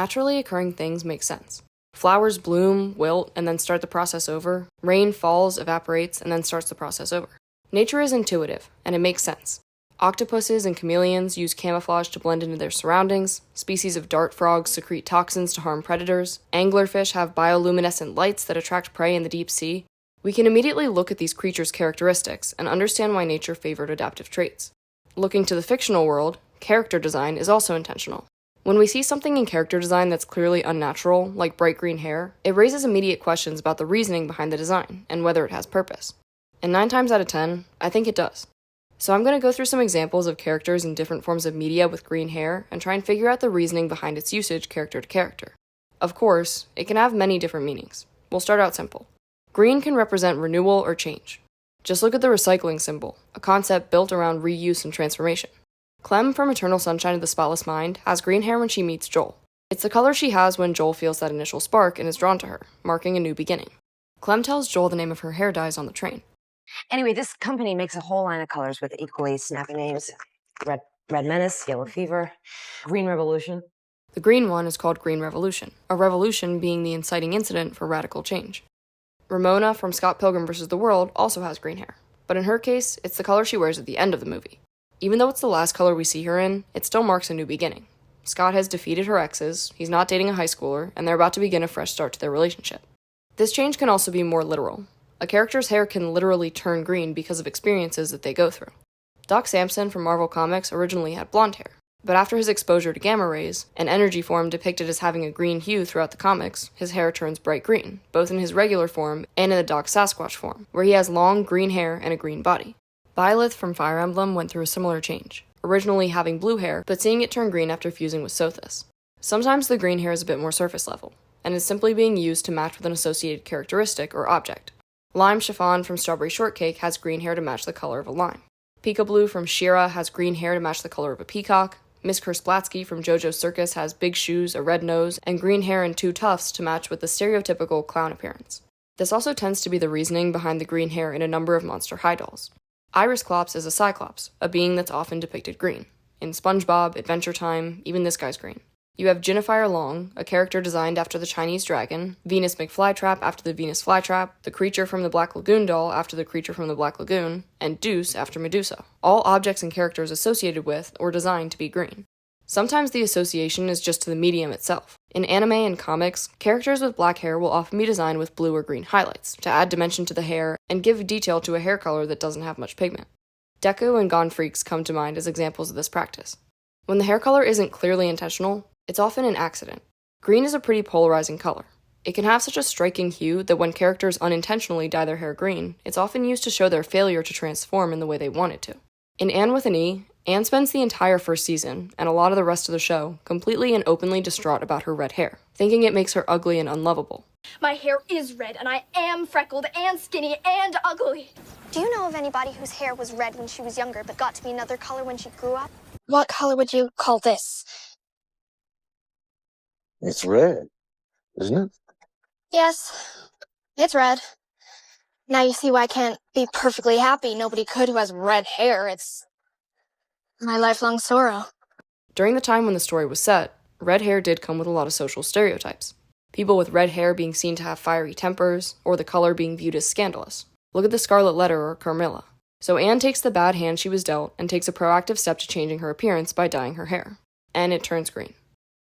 Naturally occurring things make sense. Flowers bloom, wilt, and then start the process over. Rain falls, evaporates, and then starts the process over. Nature is intuitive, and it makes sense. Octopuses and chameleons use camouflage to blend into their surroundings. Species of dart frogs secrete toxins to harm predators. Anglerfish have bioluminescent lights that attract prey in the deep sea. We can immediately look at these creatures' characteristics and understand why nature favored adaptive traits. Looking to the fictional world, character design is also intentional. When we see something in character design that's clearly unnatural, like bright green hair, it raises immediate questions about the reasoning behind the design and whether it has purpose. And 9 times out of 10, I think it does. So I'm going to go through some examples of characters in different forms of media with green hair and try and figure out the reasoning behind its usage character to character. Of course, it can have many different meanings. We'll start out simple. Green can represent renewal or change. Just look at the recycling symbol, a concept built around reuse and transformation. Clem from Eternal Sunshine of the Spotless Mind has green hair when she meets Joel. It's the color she has when Joel feels that initial spark and is drawn to her, marking a new beginning. Clem tells Joel the name of her hair dyes on the train. Anyway, this company makes a whole line of colors with equally snappy names. Red Menace, Yellow Fever, Green Revolution. The green one is called Green Revolution, a revolution being the inciting incident for radical change. Ramona from Scott Pilgrim vs. the World also has green hair, but in her case, it's the color she wears at the end of the movie. Even though it's the last color we see her in, it still marks a new beginning. Scott has defeated her exes, he's not dating a high schooler, and they're about to begin a fresh start to their relationship. This change can also be more literal. A character's hair can literally turn green because of experiences that they go through. Doc Samson from Marvel Comics originally had blonde hair, but after his exposure to gamma rays, an energy form depicted as having a green hue throughout the comics, his hair turns bright green, both in his regular form and in the Doc Sasquatch form, where he has long green hair and a green body. Byleth from Fire Emblem went through a similar change, originally having blue hair, but seeing it turn green after fusing with Sothis. Sometimes the green hair is a bit more surface level, and is simply being used to match with an associated characteristic or object. Lime Chiffon from Strawberry Shortcake has green hair to match the color of a lime. Pika Blue from She-Ra has green hair to match the color of a peacock. Miss Kersplatsky from JoJo's Circus has big shoes, a red nose, and green hair and 2 tufts to match with the stereotypical clown appearance. This also tends to be the reasoning behind the green hair in a number of Monster High dolls. Iris Clops is a Cyclops, a being that's often depicted green. In SpongeBob, Adventure Time, even this guy's green. You have Jennifer Long, a character designed after the Chinese dragon, Venus McFlytrap after the Venus Flytrap, the creature from the Black Lagoon doll after the creature from the Black Lagoon, and Deuce after Medusa, all objects and characters associated with or designed to be green. Sometimes the association is just to the medium itself. In anime and comics, characters with black hair will often be designed with blue or green highlights, to add dimension to the hair and give detail to a hair color that doesn't have much pigment. Deku and Gone Freaks come to mind as examples of this practice. When the hair color isn't clearly intentional, it's often an accident. Green is a pretty polarizing color. It can have such a striking hue that when characters unintentionally dye their hair green, it's often used to show their failure to transform in the way they want it to. In Anne with an E, Anne spends the entire first season, and a lot of the rest of the show, completely and openly distraught about her red hair, thinking it makes her ugly and unlovable. My hair is red, and I am freckled and skinny and ugly. Do you know of anybody whose hair was red when she was younger, but got to be another color when she grew up? What color would you call this? It's red, isn't it? Yes, it's red. Now you see why I can't be perfectly happy. Nobody could who has red hair. It's my lifelong sorrow. During the time when the story was set, red hair did come with a lot of social stereotypes. People with red hair being seen to have fiery tempers, or the color being viewed as scandalous. Look at the Scarlet Letter or Carmilla. So Anne takes the bad hand she was dealt and takes a proactive step to changing her appearance by dyeing her hair. And it turns green.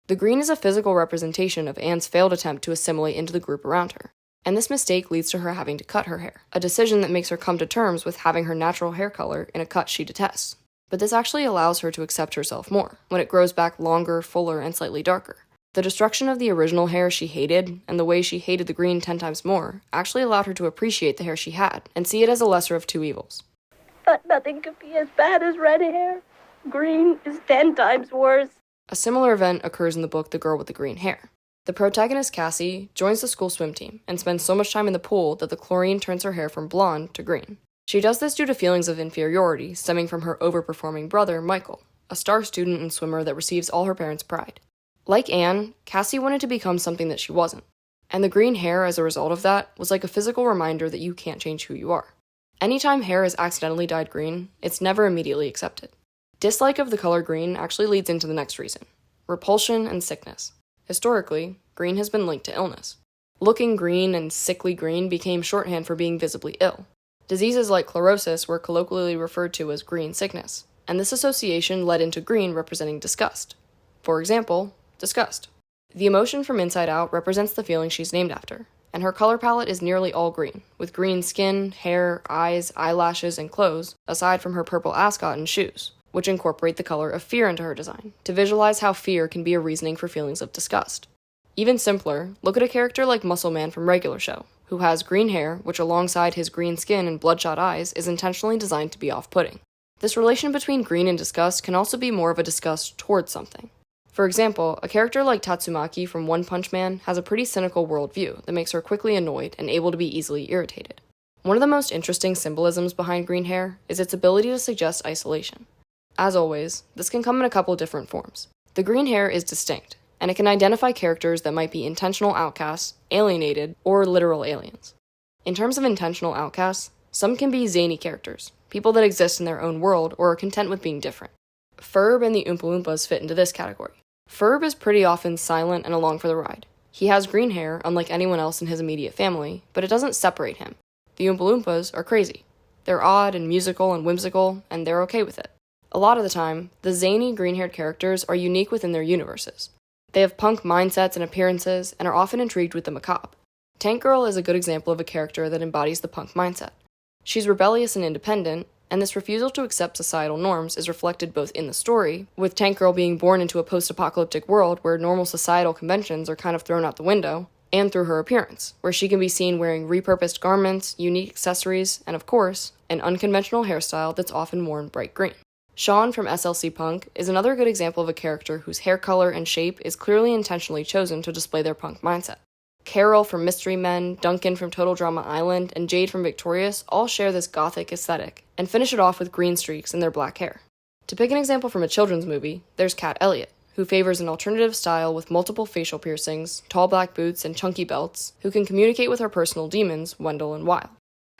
The green is a physical representation of Anne's failed attempt to assimilate into the group around her, and this mistake leads to her having to cut her hair, a decision that makes her come to terms with having her natural hair color in a cut she detests. But this actually allows her to accept herself more, when it grows back longer, fuller, and slightly darker. The destruction of the original hair she hated, and the way she hated the green 10 times more, actually allowed her to appreciate the hair she had, and see it as a lesser of two evils. But nothing could be as bad as red hair. Green is 10 times worse. A similar event occurs in the book The Girl with the Green Hair. The protagonist, Cassie, joins the school swim team and spends so much time in the pool that the chlorine turns her hair from blonde to green. She does this due to feelings of inferiority stemming from her overperforming brother, Michael, a star student and swimmer that receives all her parents' pride. Like Anne, Cassie wanted to become something that she wasn't, and the green hair as a result of that was like a physical reminder that you can't change who you are. Anytime hair is accidentally dyed green, it's never immediately accepted. Dislike of the color green actually leads into the next reason: repulsion and sickness. Historically, green has been linked to illness. Looking green and sickly green became shorthand for being visibly ill. Diseases like chlorosis were colloquially referred to as green sickness, and this association led into green representing disgust. For example, disgust. The emotion from inside out represents the feeling she's named after, and her color palette is nearly all green, with green skin, hair, eyes, eyelashes, and clothes, aside from her purple ascot and shoes, which incorporate the color of fear into her design, to visualize how fear can be a reasoning for feelings of disgust. Even simpler, look at a character like Muscle Man from Regular Show, who has green hair, which alongside his green skin and bloodshot eyes is intentionally designed to be off-putting. This relation between green and disgust can also be more of a disgust towards something. For example, a character like Tatsumaki from One Punch Man has a pretty cynical worldview that makes her quickly annoyed and able to be easily irritated. One of the most interesting symbolisms behind green hair is its ability to suggest isolation. As always, this can come in a couple different forms. The green hair is distinct, and it can identify characters that might be intentional outcasts, alienated, or literal aliens. In terms of intentional outcasts, some can be zany characters, people that exist in their own world or are content with being different. Ferb and the Oompa Loompas fit into this category. Ferb is pretty often silent and along for the ride. He has green hair, unlike anyone else in his immediate family, but it doesn't separate him. The Oompa Loompas are crazy. They're odd and musical and whimsical, and they're okay with it. A lot of the time, the zany green-haired characters are unique within their universes. They have punk mindsets and appearances, and are often intrigued with the macabre. Tank Girl is a good example of a character that embodies the punk mindset. She's rebellious and independent, and this refusal to accept societal norms is reflected both in the story, with Tank Girl being born into a post-apocalyptic world where normal societal conventions are kind of thrown out the window, and through her appearance, where she can be seen wearing repurposed garments, unique accessories, and of course, an unconventional hairstyle that's often worn bright green. Sean from SLC Punk is another good example of a character whose hair color and shape is clearly intentionally chosen to display their punk mindset. Carol from Mystery Men, Duncan from Total Drama Island, and Jade from Victorious all share this gothic aesthetic, and finish it off with green streaks in their black hair. To pick an example from a children's movie, there's Cat Elliott, who favors an alternative style with multiple facial piercings, tall black boots, and chunky belts, who can communicate with her personal demons, Wendell and Wild.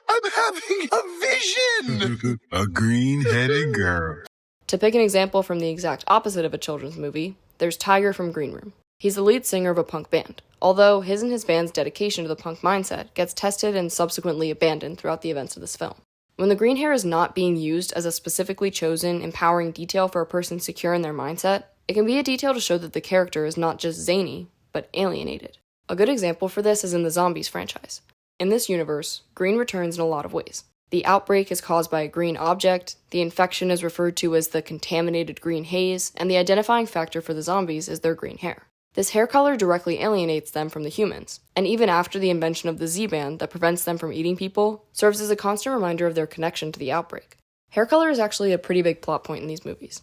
I'm having a vision! A green-headed girl. To pick an example from the exact opposite of a children's movie, there's Tiger from Green Room. He's the lead singer of a punk band, although his and his band's dedication to the punk mindset gets tested and subsequently abandoned throughout the events of this film. When the green hair is not being used as a specifically chosen, empowering detail for a person secure in their mindset, it can be a detail to show that the character is not just zany, but alienated. A good example for this is in the Zombies franchise. In this universe, green returns in a lot of ways. The outbreak is caused by a green object, the infection is referred to as the contaminated green haze, and the identifying factor for the zombies is their green hair. This hair color directly alienates them from the humans, and even after the invention of the Z-band that prevents them from eating people, serves as a constant reminder of their connection to the outbreak. Hair color is actually a pretty big plot point in these movies.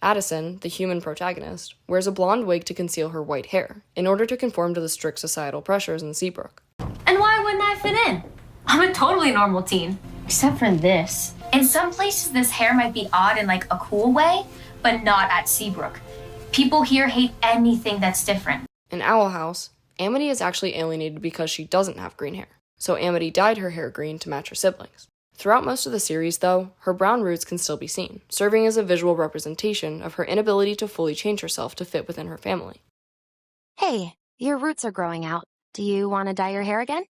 Addison, the human protagonist, wears a blonde wig to conceal her white hair, in order to conform to the strict societal pressures in Seabrook. And why wouldn't I fit in? I'm a totally normal teen. Except for this. In some places, this hair might be odd in like a cool way, but not at Seabrook. People here hate anything that's different. In Owl House, Amity is actually alienated because she doesn't have green hair, so Amity dyed her hair green to match her siblings. Throughout most of the series, though, her brown roots can still be seen, serving as a visual representation of her inability to fully change herself to fit within her family. Hey, your roots are growing out. Do you want to dye your hair again?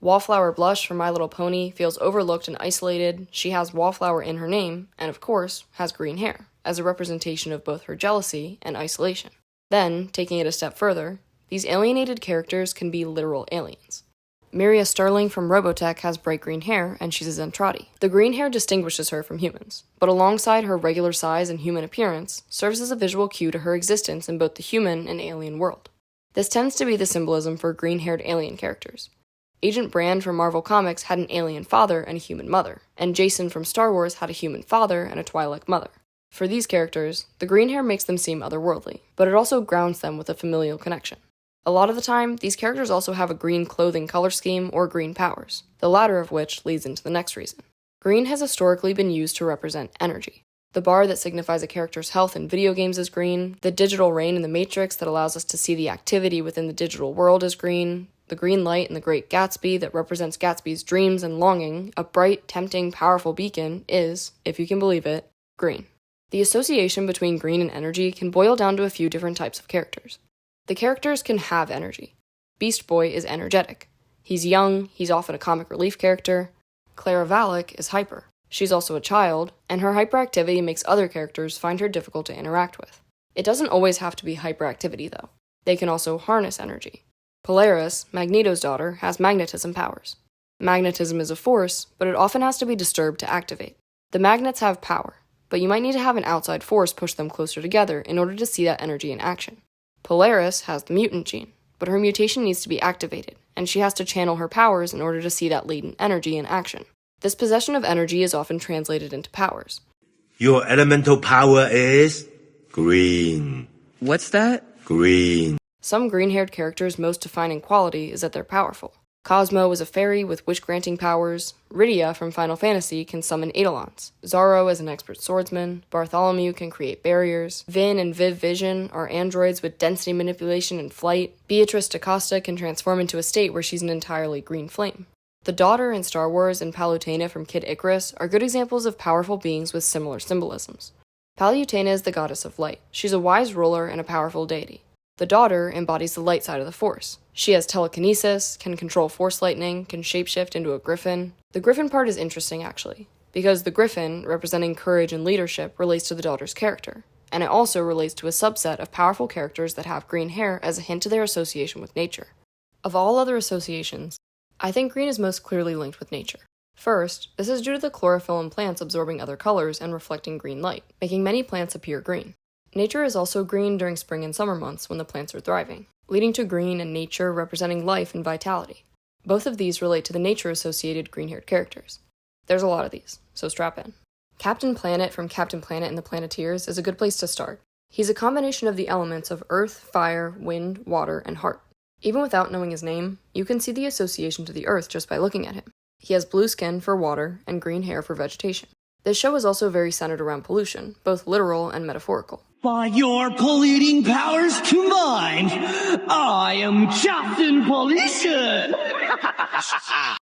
Wallflower Blush from My Little Pony feels overlooked and isolated. She has Wallflower in her name, and of course, has green hair, as a representation of both her jealousy and isolation. Then, taking it a step further, these alienated characters can be literal aliens. Miria Sterling from Robotech has bright green hair, and she's a Zentradi. The green hair distinguishes her from humans, but alongside her regular size and human appearance, serves as a visual cue to her existence in both the human and alien world. This tends to be the symbolism for green-haired alien characters. Agent Brand from Marvel Comics had an alien father and a human mother, and Jason from Star Wars had a human father and a Twi'lek mother. For these characters, the green hair makes them seem otherworldly, but it also grounds them with a familial connection. A lot of the time, these characters also have a green clothing color scheme or green powers, the latter of which leads into the next reason. Green has historically been used to represent energy. The bar that signifies a character's health in video games is green, the digital rain in the Matrix that allows us to see the activity within the digital world is green, the green light in The Great Gatsby that represents Gatsby's dreams and longing, a bright, tempting, powerful beacon, is, if you can believe it, green. The association between green and energy can boil down to a few different types of characters. The characters can have energy. Beast Boy is energetic. He's young, he's often a comic relief character. Clara Valak is hyper. She's also a child, and her hyperactivity makes other characters find her difficult to interact with. It doesn't always have to be hyperactivity, though. They can also harness energy. Polaris, Magneto's daughter, has magnetism powers. Magnetism is a force, but it often has to be disturbed to activate. The magnets have power, but you might need to have an outside force push them closer together in order to see that energy in action. Polaris has the mutant gene, but her mutation needs to be activated, and she has to channel her powers in order to see that latent energy in action. This possession of energy is often translated into powers. Your elemental power is green. What's that? Green. Some green-haired characters' most defining quality is that they're powerful. Cosmo is a fairy with wish-granting powers. Rydia from Final Fantasy can summon Eidolons. Zaro is an expert swordsman. Bartholomew can create barriers. Vin and Viv Vision are androids with density manipulation and flight. Beatrice DaCosta can transform into a state where she's an entirely green flame. The Daughter in Star Wars and Palutena from Kid Icarus are good examples of powerful beings with similar symbolisms. Palutena is the goddess of light. She's a wise ruler and a powerful deity. The Daughter embodies the light side of the Force. She has telekinesis, can control force lightning, can shapeshift into a griffin. The griffin part is interesting, actually, because the griffin, representing courage and leadership, relates to the Daughter's character, and it also relates to a subset of powerful characters that have green hair as a hint to their association with nature. Of all other associations, I think green is most clearly linked with nature. First, this is due to the chlorophyll in plants absorbing other colors and reflecting green light, making many plants appear green. Nature is also green during spring and summer months when the plants are thriving, leading to green and nature representing life and vitality. Both of these relate to the nature-associated green-haired characters. There's a lot of these, so strap in. Captain Planet from Captain Planet and the Planeteers is a good place to start. He's a combination of the elements of earth, fire, wind, water, and heart. Even without knowing his name, you can see the association to the earth just by looking at him. He has blue skin for water and green hair for vegetation. This show is also very centered around pollution, both literal and metaphorical. By your polluting powers combined, I am Captain Pollution!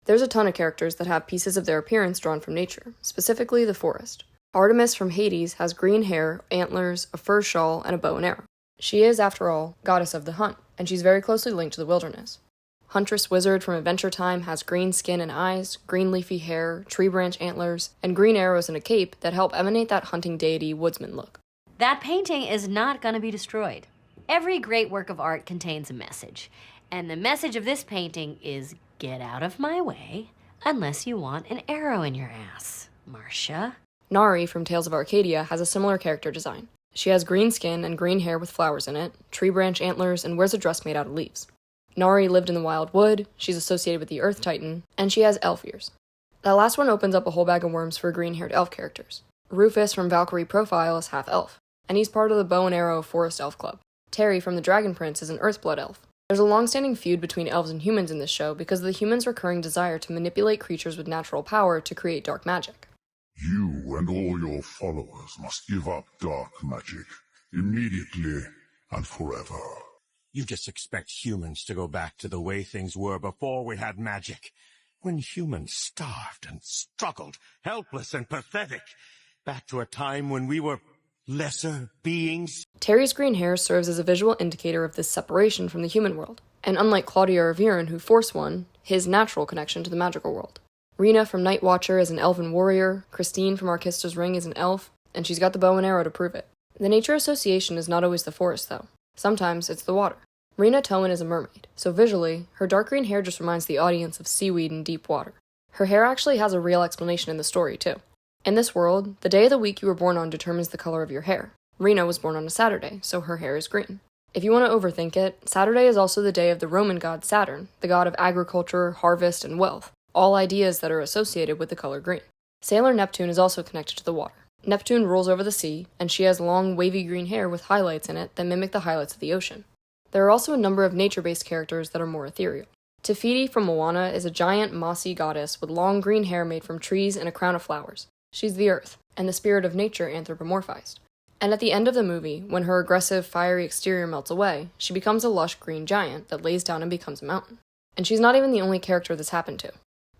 There's a ton of characters that have pieces of their appearance drawn from nature, specifically the forest. Artemis from Hades has green hair, antlers, a fur shawl, and a bow and arrow. She is, after all, goddess of the hunt, and she's very closely linked to the wilderness. Huntress Wizard from Adventure Time has green skin and eyes, green leafy hair, tree branch antlers, and green arrows and a cape that help emanate that hunting deity woodsman look. That painting is not going to be destroyed. Every great work of art contains a message, and the message of this painting is get out of my way unless you want an arrow in your ass, Marcia. Nari from Tales of Arcadia has a similar character design. She has green skin and green hair with flowers in it, tree branch antlers, and wears a dress made out of leaves. Nari lived in the wild wood, she's associated with the Earth Titan, and she has elf ears. That last one opens up a whole bag of worms for green-haired elf characters. Rufus from Valkyrie Profile is half-elf, and he's part of the Bow and Arrow Forest Elf Club. Terry from the Dragon Prince is an Earthblood elf. There's a long-standing feud between elves and humans in this show because of the humans' recurring desire to manipulate creatures with natural power to create dark magic. You and all your followers must give up dark magic, immediately and forever. You just expect humans to go back to the way things were before we had magic, when humans starved and struggled, helpless and pathetic, back to a time when we were lesser beings. Terry's green hair serves as a visual indicator of this separation from the human world, and unlike Claudia or Viren, who force one, his natural connection to the magical world. Rena from Night Watcher is an elven warrior, Christine from Arkista's Ring is an elf, and she's got the bow and arrow to prove it. The nature association is not always the forest, though. Sometimes it's the water. Rena Towan is a mermaid, so visually, her dark green hair just reminds the audience of seaweed in deep water. Her hair actually has a real explanation in the story, too. In this world, the day of the week you were born on determines the color of your hair. Rena was born on a Saturday, so her hair is green. If you want to overthink it, Saturday is also the day of the Roman god Saturn, the god of agriculture, harvest, and wealth, all ideas that are associated with the color green. Sailor Neptune is also connected to the water. Neptune rules over the sea, and she has long, wavy green hair with highlights in it that mimic the highlights of the ocean. There are also a number of nature-based characters that are more ethereal. Te Fiti from Moana is a giant, mossy goddess with long green hair made from trees and a crown of flowers. She's the earth, and the spirit of nature anthropomorphized. And at the end of the movie, when her aggressive, fiery exterior melts away, she becomes a lush green giant that lays down and becomes a mountain. And she's not even the only character this happened to.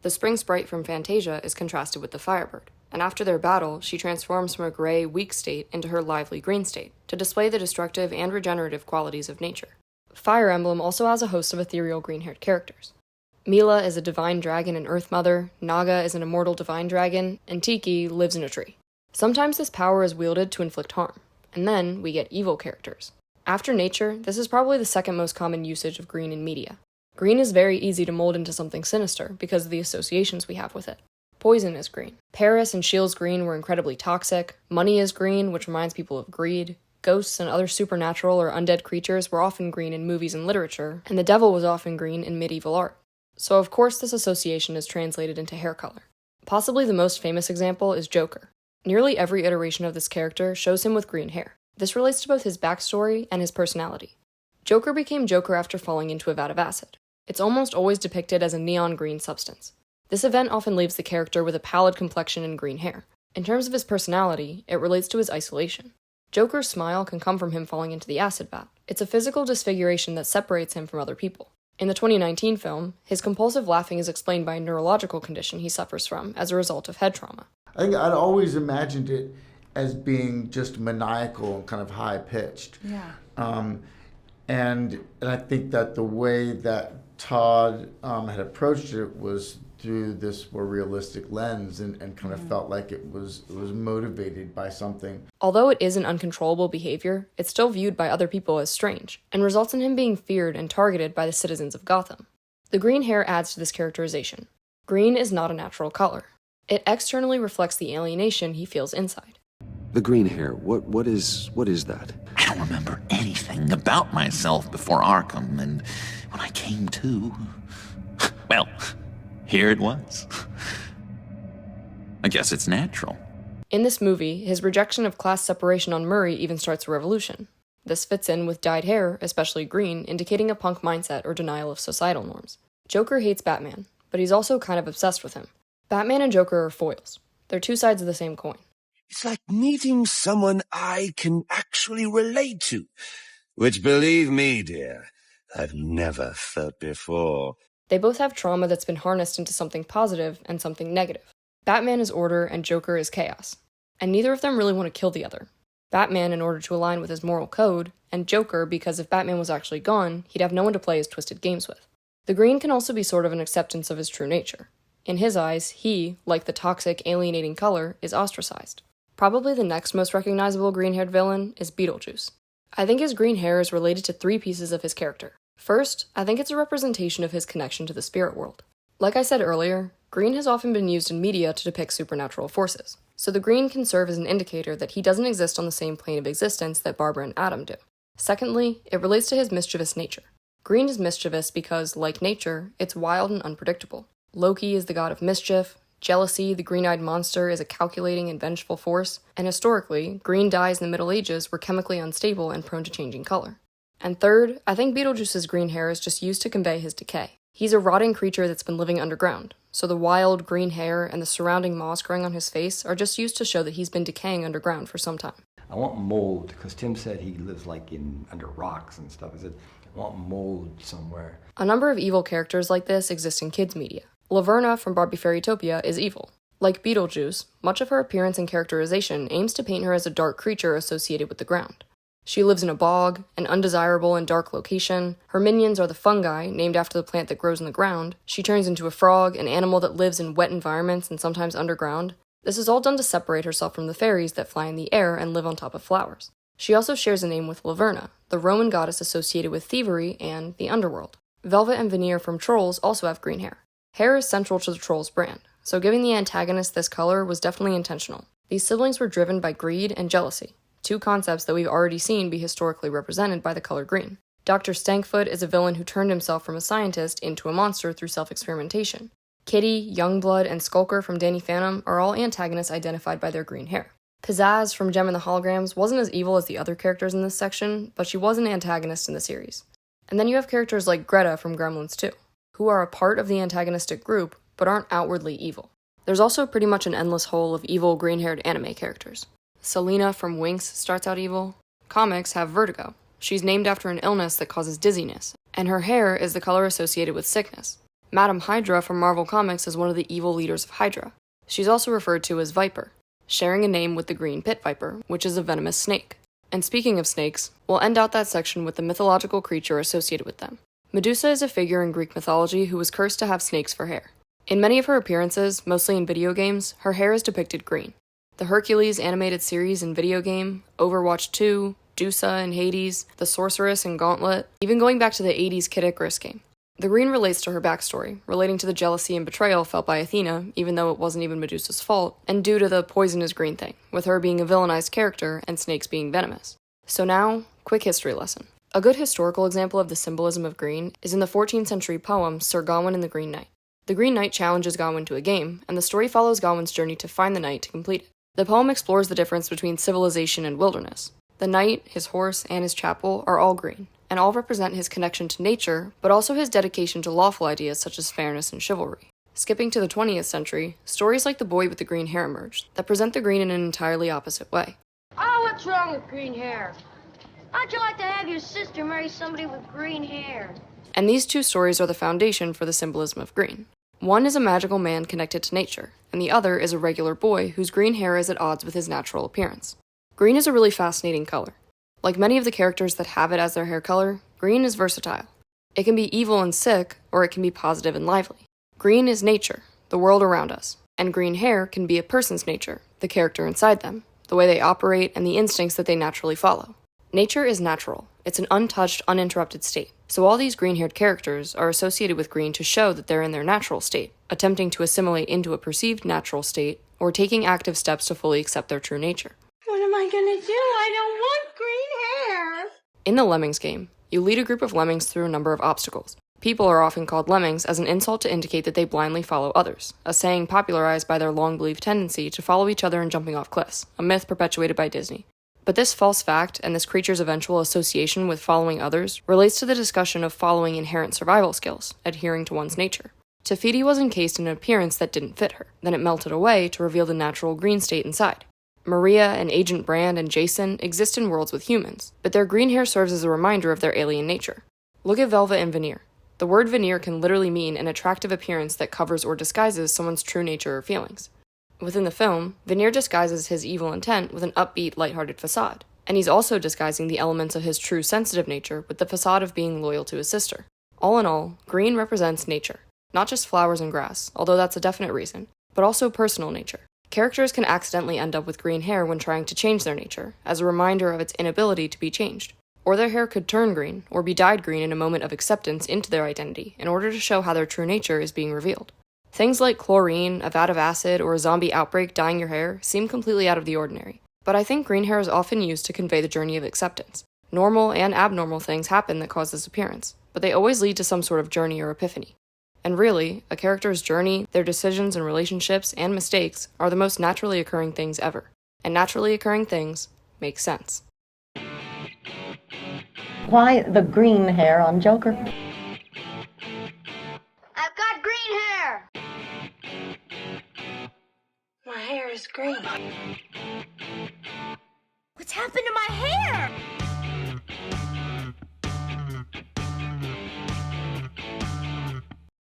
The spring sprite from Fantasia is contrasted with the firebird, and after their battle, she transforms from a gray, weak state into her lively green state, to display the destructive and regenerative qualities of nature. Fire Emblem also has a host of ethereal green-haired characters. Mila is a divine dragon and Earth Mother, Naga is an immortal divine dragon, and Tiki lives in a tree. Sometimes this power is wielded to inflict harm, and then we get evil characters. After nature, this is probably the second most common usage of green in media. Green is very easy to mold into something sinister because of the associations we have with it. Poison is green. Paris and Shield's green were incredibly toxic. Money is green, which reminds people of greed. Ghosts and other supernatural or undead creatures were often green in movies and literature, and the devil was often green in medieval art. So of course this association is translated into hair color. Possibly the most famous example is Joker. Nearly every iteration of this character shows him with green hair. This relates to both his backstory and his personality. Joker became Joker after falling into a vat of acid. It's almost always depicted as a neon green substance. This event often leaves the character with a pallid complexion and green hair. In terms of his personality, it relates to his isolation. Joker's smile can come from him falling into the acid vat. It's a physical disfiguration that separates him from other people. In the 2019 film, his compulsive laughing is explained by a neurological condition he suffers from as a result of head trauma. I think I'd always imagined it as being just maniacal and kind of high-pitched. Yeah. And I think that the way that Todd had approached it was through this more realistic lens and kind of felt like it was motivated by something. Although it is an uncontrollable behavior, it's still viewed by other people as strange, and results in him being feared and targeted by the citizens of Gotham. The green hair adds to this characterization. Green is not a natural color. It externally reflects the alienation he feels inside. The green hair, what is that? I don't remember anything about myself before Arkham, and when I came to, well, here it was. I guess it's natural. In this movie, his rejection of class separation on Murray even starts a revolution. This fits in with dyed hair, especially green, indicating a punk mindset or denial of societal norms. Joker hates Batman, but he's also kind of obsessed with him. Batman and Joker are foils. They're two sides of the same coin. It's like meeting someone I can actually relate to. Which, believe me, dear, I've never felt before. They both have trauma that's been harnessed into something positive and something negative. Batman is order and Joker is chaos. And neither of them really want to kill the other. Batman in order to align with his moral code, and Joker because if Batman was actually gone, he'd have no one to play his twisted games with. The green can also be sort of an acceptance of his true nature. In his eyes, he, like the toxic, alienating color, is ostracized. Probably the next most recognizable green-haired villain is Beetlejuice. I think his green hair is related to three pieces of his character. First, I think it's a representation of his connection to the spirit world. Like I said earlier, green has often been used in media to depict supernatural forces, so the green can serve as an indicator that he doesn't exist on the same plane of existence that Barbara and Adam do. Secondly, it relates to his mischievous nature. Green is mischievous because, like nature, it's wild and unpredictable. Loki is the god of mischief, jealousy, the green-eyed monster, is a calculating and vengeful force, and historically, green dyes in the Middle Ages were chemically unstable and prone to changing color. And third, I think Beetlejuice's green hair is just used to convey his decay. He's a rotting creature that's been living underground, so the wild green hair and the surrounding moss growing on his face are just used to show that he's been decaying underground for some time. I want mold, because Tim said he lives like under rocks and stuff. I said, I want mold somewhere. A number of evil characters like this exist in kids' media. Laverna from Barbie Fairytopia is evil. Like Beetlejuice, much of her appearance and characterization aims to paint her as a dark creature associated with the ground. She lives in a bog, an undesirable and dark location. Her minions are the fungi, named after the plant that grows in the ground. She turns into a frog, an animal that lives in wet environments and sometimes underground. This is all done to separate herself from the fairies that fly in the air and live on top of flowers. She also shares a name with Laverna, the Roman goddess associated with thievery and the underworld. Velvet and Veneer from Trolls also have green hair. Hair is central to the Trolls brand, so giving the antagonist this color was definitely intentional. These siblings were driven by greed and jealousy, two concepts that we've already seen be historically represented by the color green. Dr. Stankfoot is a villain who turned himself from a scientist into a monster through self-experimentation. Kitty, Youngblood, and Skulker from Danny Phantom are all antagonists identified by their green hair. Pizzazz from Gem and the Holograms wasn't as evil as the other characters in this section, but she was an antagonist in the series. And then you have characters like Greta from Gremlins 2, who are a part of the antagonistic group, but aren't outwardly evil. There's also pretty much an endless hole of evil green-haired anime characters. Selena from Winx starts out evil. Comics have Vertigo. She's named after an illness that causes dizziness, and her hair is the color associated with sickness. Madame Hydra from Marvel Comics is one of the evil leaders of Hydra. She's also referred to as Viper, sharing a name with the green pit viper, which is a venomous snake. And speaking of snakes, we'll end out that section with the mythological creature associated with them. Medusa is a figure in Greek mythology who was cursed to have snakes for hair. In many of her appearances, mostly in video games, her hair is depicted green. The Hercules animated series and video game, Overwatch 2, Dusa in Hades, The Sorceress in Gauntlet, even going back to the 80s Kid Icarus game. The green relates to her backstory, relating to the jealousy and betrayal felt by Athena, even though it wasn't even Medusa's fault, and due to the poison is green thing, with her being a villainized character and snakes being venomous. So now, quick history lesson. A good historical example of the symbolism of green is in the 14th century poem Sir Gawain and the Green Knight. The Green Knight challenges Gawain to a game, and the story follows Gawain's journey to find the knight to complete it. The poem explores the difference between civilization and wilderness. The knight, his horse, and his chapel are all green, and all represent his connection to nature, but also his dedication to lawful ideas such as fairness and chivalry. Skipping to the 20th century, stories like The Boy with the Green Hair emerged, that present the green in an entirely opposite way. Oh, what's wrong with green hair? How'd you like to have your sister marry somebody with green hair? And these two stories are the foundation for the symbolism of green. One is a magical man connected to nature, and the other is a regular boy whose green hair is at odds with his natural appearance. Green is a really fascinating color. Like many of the characters that have it as their hair color, green is versatile. It can be evil and sick, or it can be positive and lively. Green is nature, the world around us, and green hair can be a person's nature, the character inside them, the way they operate, and the instincts that they naturally follow. Nature is natural. It's an untouched, uninterrupted state. So all these green-haired characters are associated with green to show that they're in their natural state, attempting to assimilate into a perceived natural state, or taking active steps to fully accept their true nature. What am I gonna do? I don't want green hair. In the Lemmings game, you lead a group of lemmings through a number of obstacles. People are often called lemmings as an insult to indicate that they blindly follow others, a saying popularized by their long-believed tendency to follow each other in jumping off cliffs, a myth perpetuated by Disney. But this false fact and this creature's eventual association with following others relates to the discussion of following inherent survival skills, adhering to one's nature. Te Fiti was encased in an appearance that didn't fit her. Then it melted away to reveal the natural green state inside. Maria and Agent Brand and Jason exist in worlds with humans, but their green hair serves as a reminder of their alien nature. Look at Velvet and Veneer. The word veneer can literally mean an attractive appearance that covers or disguises someone's true nature or feelings. Within the film, Veneer disguises his evil intent with an upbeat, lighthearted facade, and he's also disguising the elements of his true sensitive nature with the facade of being loyal to his sister. All in all, green represents nature, not just flowers and grass, although that's a definite reason, but also personal nature. Characters can accidentally end up with green hair when trying to change their nature, as a reminder of its inability to be changed. Or their hair could turn green, or be dyed green in a moment of acceptance into their identity, in order to show how their true nature is being revealed. Things like chlorine, a vat of acid, or a zombie outbreak dyeing your hair seem completely out of the ordinary, but I think green hair is often used to convey the journey of acceptance. Normal and abnormal things happen that cause this appearance, but they always lead to some sort of journey or epiphany. And really, a character's journey, their decisions and relationships and mistakes are the most naturally occurring things ever. And naturally occurring things make sense. Why the green hair on Joker? I've got green hair. My hair is green. What's happened to my hair?